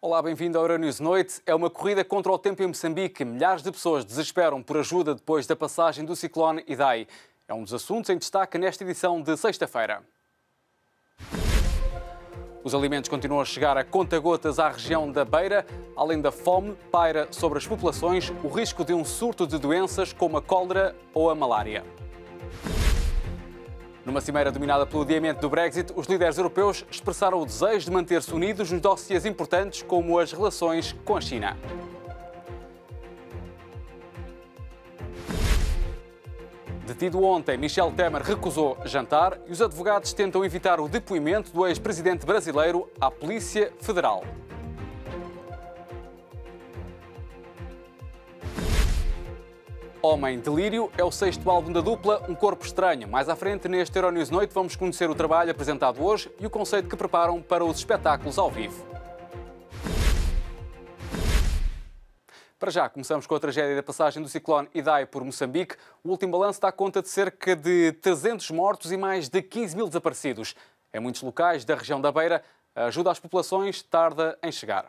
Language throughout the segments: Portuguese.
Olá, bem-vindo ao Euronews Noite. É uma corrida contra o tempo em Moçambique. Milhares de pessoas desesperam por ajuda depois da passagem do ciclone Idai. É um dos assuntos em destaque nesta edição de sexta-feira. Os alimentos continuam a chegar a conta-gotas à região da Beira. Além da fome, paira sobre as populações o risco de um surto de doenças como a cólera ou a malária. Numa cimeira dominada pelo adiamento do Brexit, os líderes europeus expressaram o desejo de manter-se unidos nos dossiês importantes como as relações com a China. Detido ontem, Michel Temer recusou jantar e os advogados tentam evitar o depoimento do ex-presidente brasileiro à Polícia Federal. Homem Delírio é o 6º álbum da dupla Um Corpo Estranho. Mais à frente, neste Euronews Noite, vamos conhecer o trabalho apresentado hoje e o conceito que preparam para os espetáculos ao vivo. Para já, começamos com a tragédia da passagem do ciclone Idai por Moçambique. O último balanço dá conta de cerca de 300 mortos e mais de 15 mil desaparecidos. Em muitos locais da região da Beira, a ajuda às populações tarda em chegar.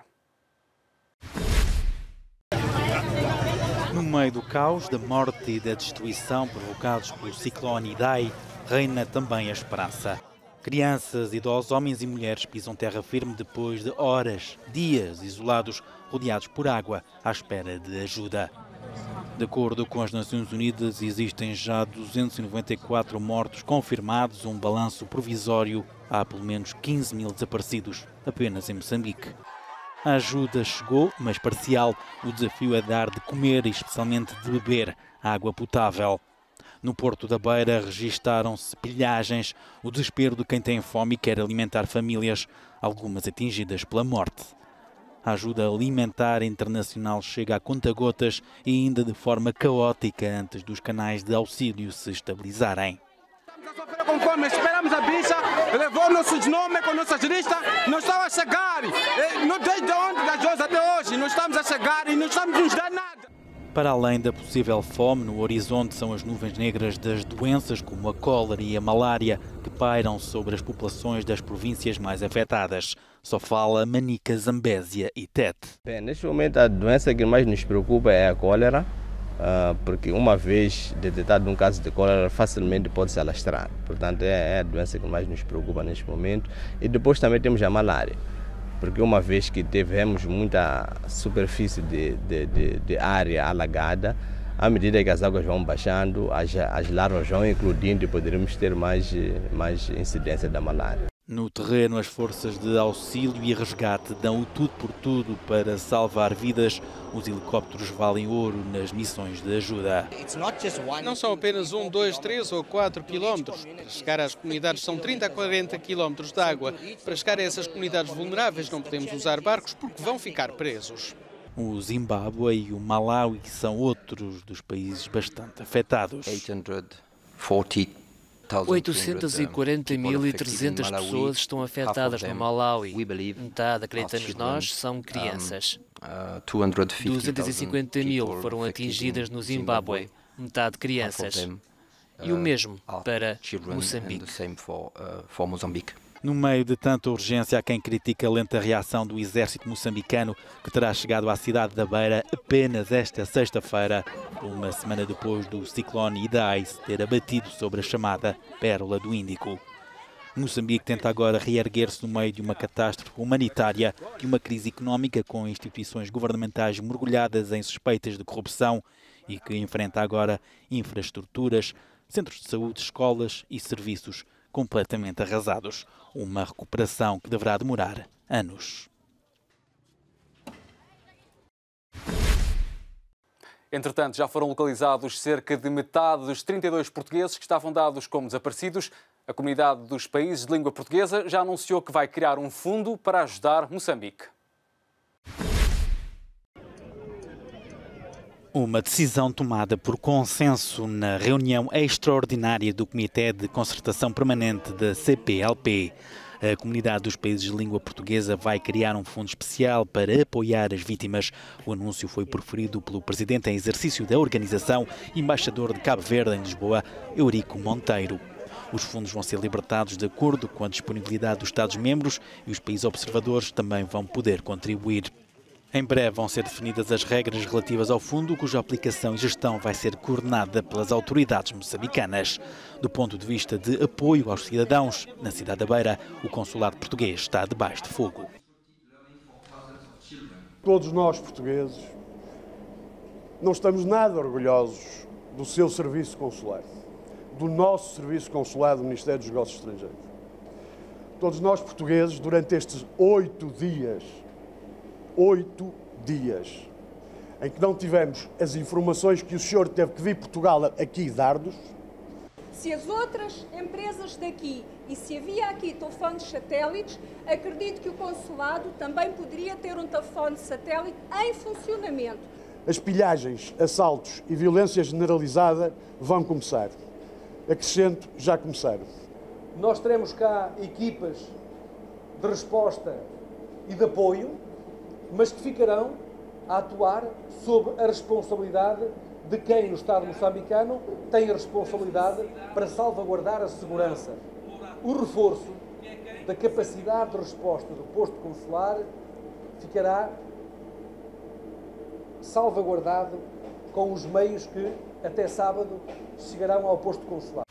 No meio do caos, da morte e da destruição provocados pelo ciclone Idai, reina também a esperança. Crianças, idosos, homens e mulheres pisam terra firme depois de horas, dias isolados, rodeados por água, à espera de ajuda. De acordo com as Nações Unidas, existem já 294 mortos confirmados, um balanço provisório. Há pelo menos 15 mil desaparecidos, apenas em Moçambique. A ajuda chegou, mas parcial. O desafio é dar de comer e especialmente de beber água potável. No Porto da Beira registaram-se pilhagens, o desespero de quem tem fome e quer alimentar famílias, algumas atingidas pela morte. A ajuda alimentar internacional chega a conta-gotas e ainda de forma caótica antes dos canais de auxílio se estabilizarem. Estamos a sofrer com fome, esperamos a bicha, levou nossos nomes com nossas listas, não estão a chegar. Desde ontem, das 11 até hoje, não estamos a chegar e não estamos a nos dar nada. Para além da possível fome, no horizonte são as nuvens negras das doenças como a cólera e a malária que pairam sobre as populações das províncias mais afetadas. Só fala Manica, Zambésia e Tete. Bem, neste momento a doença que mais nos preocupa é a cólera, porque uma vez detectado um caso de cólera facilmente pode se alastrar. Portanto, é a doença que mais nos preocupa neste momento. E depois também temos a malária, porque uma vez que tivemos muita superfície de área alagada, à medida que as águas vão baixando, as larvas vão eclodindo e poderemos ter mais incidência da malária. No terreno, as forças de auxílio e resgate dão o tudo por tudo para salvar vidas. Os helicópteros valem ouro nas missões de ajuda. Não são apenas 1, 2, 3 ou 4 quilómetros. Para chegar às comunidades são 30 a 40 quilómetros de água. Para chegar a essas comunidades vulneráveis não podemos usar barcos porque vão ficar presos. O Zimbábue e o Malawi são outros dos países bastante afetados. 840.300 pessoas estão afetadas no Malawi. Metade, acreditamos nós, são crianças. 250.000 foram atingidas no Zimbábue, metade crianças. E o mesmo para Moçambique. No meio de tanta urgência, há quem critica a lenta reação do exército moçambicano, que terá chegado à cidade da Beira apenas esta sexta-feira, uma semana depois do ciclone Idai se ter abatido sobre a chamada Pérola do Índico. Moçambique tenta agora reerguer-se no meio de uma catástrofe humanitária e uma crise económica com instituições governamentais mergulhadas em suspeitas de corrupção e que enfrenta agora infraestruturas, centros de saúde, escolas e serviços completamente arrasados. Uma recuperação que deverá demorar anos. Entretanto, já foram localizados cerca de metade dos 32 portugueses que estavam dados como desaparecidos. A Comunidade dos Países de Língua Portuguesa já anunciou que vai criar um fundo para ajudar Moçambique. Uma decisão tomada por consenso na reunião extraordinária do Comitê de Concertação Permanente da CPLP. A Comunidade dos Países de Língua Portuguesa vai criar um fundo especial para apoiar as vítimas. O anúncio foi proferido pelo presidente em exercício da organização, embaixador de Cabo Verde em Lisboa, Eurico Monteiro. Os fundos vão ser libertados de acordo com a disponibilidade dos Estados-membros e os países observadores também vão poder contribuir. Em breve vão ser definidas as regras relativas ao fundo, cuja aplicação e gestão vai ser coordenada pelas autoridades moçambicanas. Do ponto de vista de apoio aos cidadãos, na cidade da Beira, o consulado português está debaixo de fogo. Todos nós, portugueses, não estamos nada orgulhosos do seu serviço consular, do nosso serviço consular do Ministério dos Negócios Estrangeiros. Todos nós, portugueses, durante estes 8 dias, em que não tivemos as informações que o senhor teve que vir Portugal aqui dar-nos. Se as outras empresas daqui e se havia aqui telefones satélites, acredito que o consulado também poderia ter um telefone satélite em funcionamento. As pilhagens, assaltos e violência generalizada vão começar. Acrescento, já começaram. Nós teremos cá equipas de resposta e de apoio, mas que ficarão a atuar sob a responsabilidade de quem no Estado moçambicano tem a responsabilidade para salvaguardar a segurança. O reforço da capacidade de resposta do posto consular ficará salvaguardado com os meios que até sábado chegarão ao posto consular.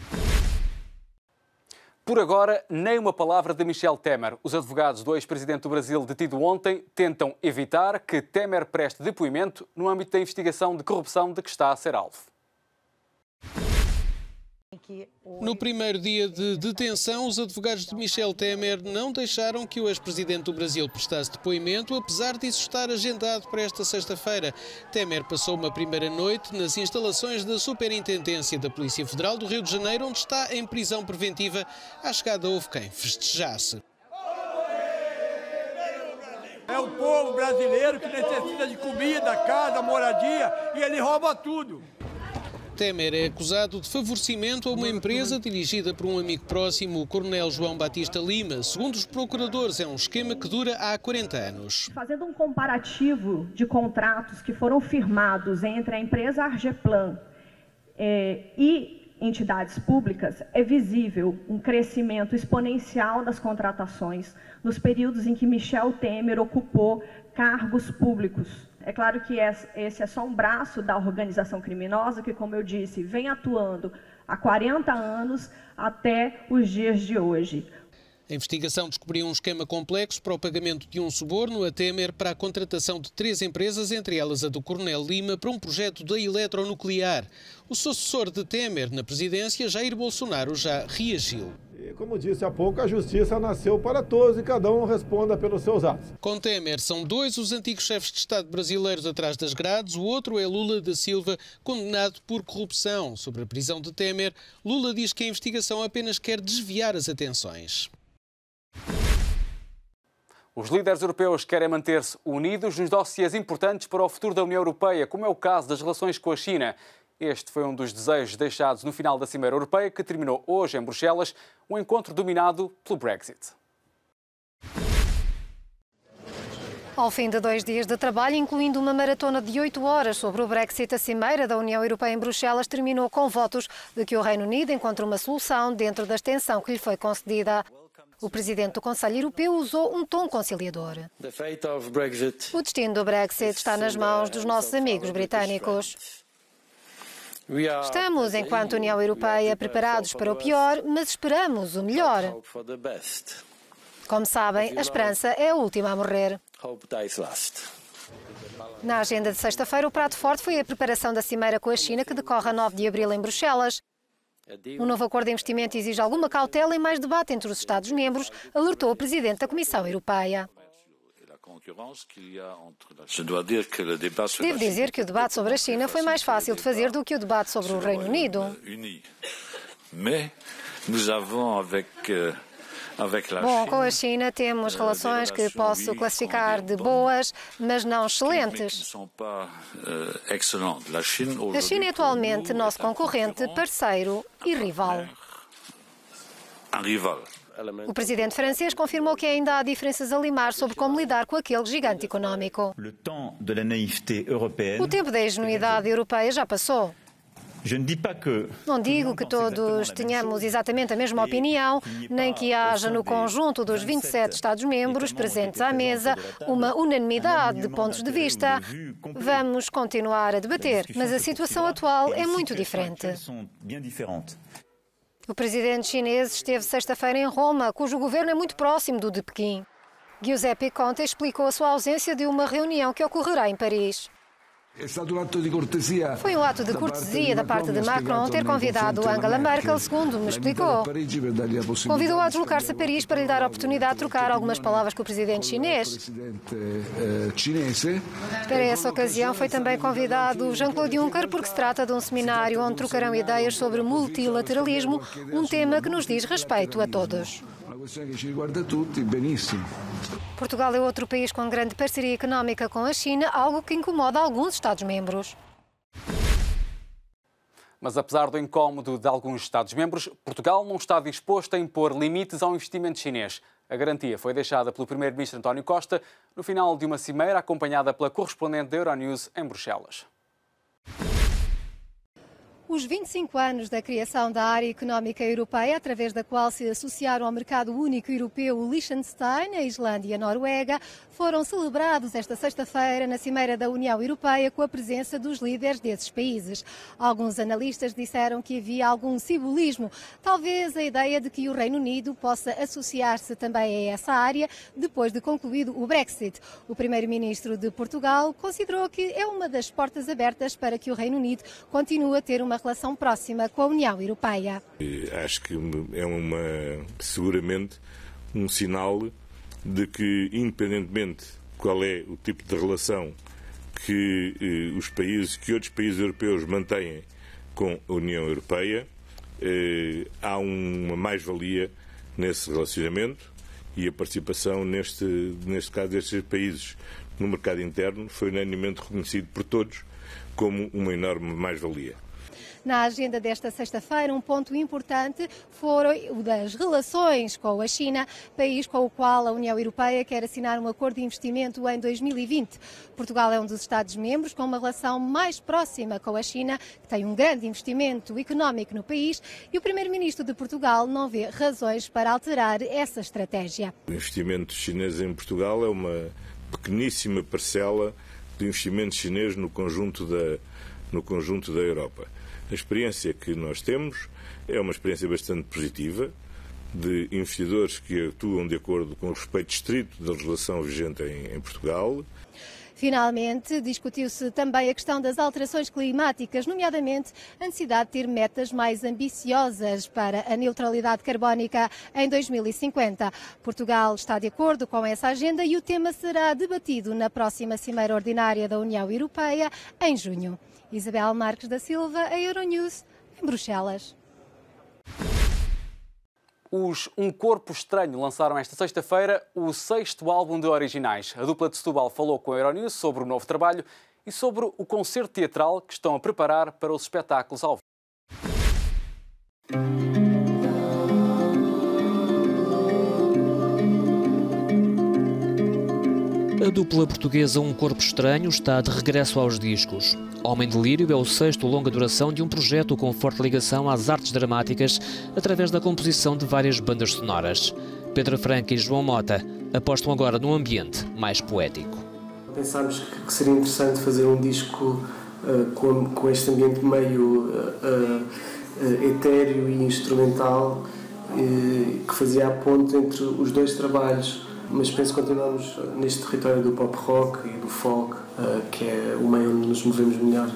Por agora, nem uma palavra de Michel Temer. Os advogados do ex-presidente do Brasil, detido ontem, tentam evitar que Temer preste depoimento no âmbito da investigação de corrupção de que está a ser alvo. No primeiro dia de detenção, os advogados de Michel Temer não deixaram que o ex-presidente do Brasil prestasse depoimento, apesar disso estar agendado para esta sexta-feira. Temer passou uma primeira noite nas instalações da Superintendência da Polícia Federal do Rio de Janeiro, onde está em prisão preventiva. À chegada houve quem festejasse. É o povo brasileiro que necessita de comida, casa, moradia, e ele rouba tudo. Temer é acusado de favorecimento a uma empresa dirigida por um amigo próximo, o coronel João Batista Lima. Segundo os procuradores, é um esquema que dura há 40 anos. Fazendo um comparativo de contratos que foram firmados entre a empresa Argeplan e entidades públicas, é visível um crescimento exponencial das contratações nos períodos em que Michel Temer ocupou cargos públicos. É claro que esse é só um braço da organização criminosa que, como eu disse, vem atuando há 40 anos até os dias de hoje. A investigação descobriu um esquema complexo para o pagamento de um suborno a Temer para a contratação de 3 empresas, entre elas a do coronel Lima, para um projeto da eletronuclear. O sucessor de Temer na presidência, Jair Bolsonaro, já reagiu. Como disse há pouco, a justiça nasceu para todos e cada um responda pelos seus atos. Com Temer, são 2 os antigos chefes de Estado brasileiros atrás das grades. O outro é Lula da Silva, condenado por corrupção. Sobre a prisão de Temer, Lula diz que a investigação apenas quer desviar as atenções. Os líderes europeus querem manter-se unidos nos dossiês importantes para o futuro da União Europeia, como é o caso das relações com a China. Este foi um dos desejos deixados no final da Cimeira Europeia, que terminou hoje em Bruxelas, um encontro dominado pelo Brexit. Ao fim de 2 dias de trabalho, incluindo uma maratona de 8 horas sobre o Brexit, a Cimeira da União Europeia em Bruxelas terminou com votos de que o Reino Unido encontre uma solução dentro da extensão que lhe foi concedida. O presidente do Conselho Europeu usou um tom conciliador. O destino do Brexit está nas mãos dos nossos amigos britânicos. Estamos, enquanto União Europeia, preparados para o pior, mas esperamos o melhor. Como sabem, a esperança é a última a morrer. Na agenda de sexta-feira, o prato forte foi a preparação da cimeira com a China, que decorre a 9 de abril em Bruxelas. Um novo acordo de investimento exige alguma cautela e mais debate entre os Estados-membros, alertou o presidente da Comissão Europeia. Devo dizer que o debate sobre a China foi mais fácil de fazer do que o debate sobre o Reino Unido. Bom, com a China temos relações que posso classificar de boas, mas não excelentes. A China é atualmente nosso concorrente, parceiro e rival. O presidente francês confirmou que ainda há diferenças a limar sobre como lidar com aquele gigante económico. O tempo da ingenuidade europeia já passou. Não digo que todos tenhamos exatamente a mesma opinião, nem que haja no conjunto dos 27 Estados-membros presentes à mesa uma unanimidade de pontos de vista. Vamos continuar a debater, mas a situação atual é muito diferente. O presidente chinês esteve sexta-feira em Roma, cujo governo é muito próximo do de Pequim. Giuseppe Conte explicou a sua ausência de uma reunião que ocorrerá em Paris. Foi um ato de cortesia da parte de Macron ter convidado Angela Merkel, segundo me explicou. Convidou-a a deslocar-se a Paris para lhe dar a oportunidade de trocar algumas palavras com o presidente chinês. Para essa ocasião foi também convidado Jean-Claude Juncker, porque se trata de um seminário onde trocarão ideias sobre multilateralismo, um tema que nos diz respeito a todos. Portugal é outro país com grande parceria económica com a China, algo que incomoda alguns Estados-membros. Mas apesar do incómodo de alguns Estados-membros, Portugal não está disposto a impor limites ao investimento chinês. A garantia foi deixada pelo primeiro-ministro António Costa no final de uma cimeira acompanhada pela correspondente da Euronews em Bruxelas. Os 25 anos da criação da Área Económica Europeia, através da qual se associaram ao mercado único europeu o Liechtenstein, a Islândia e a Noruega, foram celebrados esta sexta-feira na Cimeira da União Europeia com a presença dos líderes desses países. Alguns analistas disseram que havia algum simbolismo, talvez a ideia de que o Reino Unido possa associar-se também a essa área depois de concluído o Brexit. O primeiro-ministro de Portugal considerou que é uma das portas abertas para que o Reino Unido continue a ter uma relação próxima com a União Europeia. Acho que é seguramente um sinal de que, independentemente qual é o tipo de relação que outros países europeus mantêm com a União Europeia, há uma mais-valia nesse relacionamento e a participação, neste caso destes países, no mercado interno foi unanimemente reconhecido por todos como uma enorme mais-valia. Na agenda desta sexta-feira, um ponto importante foi o das relações com a China, país com o qual a União Europeia quer assinar um acordo de investimento em 2020. Portugal é um dos Estados-membros com uma relação mais próxima com a China, que tem um grande investimento económico no país, e o primeiro-ministro de Portugal não vê razões para alterar essa estratégia. O investimento chinês em Portugal é uma pequeníssima parcela do investimento chinês no conjunto da Europa. A experiência que nós temos é uma experiência bastante positiva de investidores que atuam de acordo com o respeito estrito da legislação vigente em Portugal. Finalmente, discutiu-se também a questão das alterações climáticas, nomeadamente a necessidade de ter metas mais ambiciosas para a neutralidade carbónica em 2050. Portugal está de acordo com essa agenda e o tema será debatido na próxima Cimeira Ordinária da União Europeia, em junho. Isabel Marques da Silva, a Euronews, em Bruxelas. Os Um Corpo Estranho lançaram esta sexta-feira o 6º álbum de originais. A dupla de Setúbal falou com a Euronews sobre o novo trabalho e sobre o concerto teatral que estão a preparar para os espetáculos ao vivo. A dupla portuguesa Um Corpo Estranho está de regresso aos discos. Homem de Lírio é o 6º longa duração de um projeto com forte ligação às artes dramáticas através da composição de várias bandas sonoras. Pedro Franco e João Mota apostam agora num ambiente mais poético. Pensámos que seria interessante fazer um disco com este ambiente meio etéreo e instrumental, que fazia a ponte entre os dois trabalhos. Mas penso que continuamos neste território do pop rock e do folk, que é o meio onde nos movemos melhor.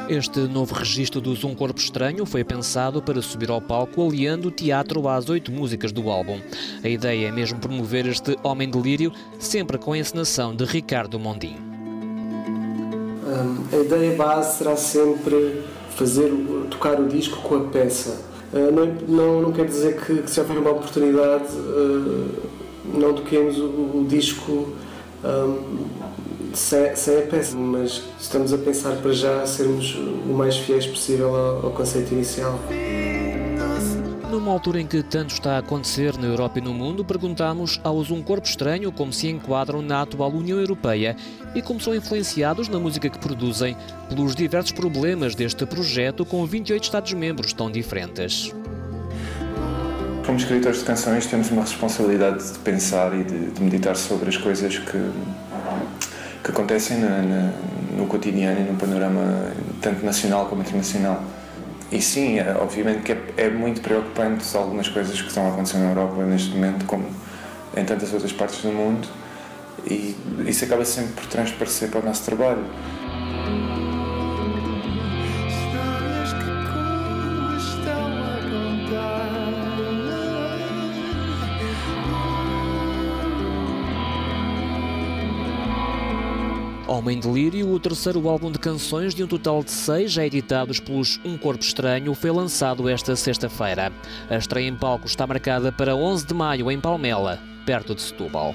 Este novo registro dos Um Corpo Estranho foi pensado para subir ao palco aliando teatro às 8 músicas do álbum. A ideia é mesmo promover este Homem de Lírio, sempre com a encenação de Ricardo Mondin. A ideia base será sempre tocar o disco com a peça. Não quer dizer que se houver uma oportunidade não toquemos o disco sem a peça, mas estamos a pensar para já sermos o mais fiéis possível ao conceito inicial. Numa altura em que tanto está a acontecer na Europa e no mundo, perguntámos aos Um Corpo Estranho como se enquadram na atual União Europeia e como são influenciados na música que produzem pelos diversos problemas deste projeto com 28 Estados-membros tão diferentes. Como escritores de canções temos uma responsabilidade de pensar e de meditar sobre as coisas que acontecem no cotidiano e no panorama tanto nacional como internacional. E sim, obviamente que é muito preocupante algumas coisas que estão a acontecer na Europa neste momento, como em tantas outras partes do mundo, e isso acaba sempre por transparecer para o nosso trabalho. Homem de Lírio, o terceiro álbum de canções de um total de 6 já editados pelos Um Corpo Estranho, foi lançado esta sexta-feira. A estreia em palco está marcada para 11 de maio em Palmela, perto de Setúbal.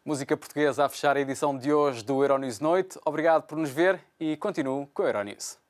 Música portuguesa a fechar a edição de hoje do Euronews Noite. Obrigado por nos ver e continuo com o Euronews.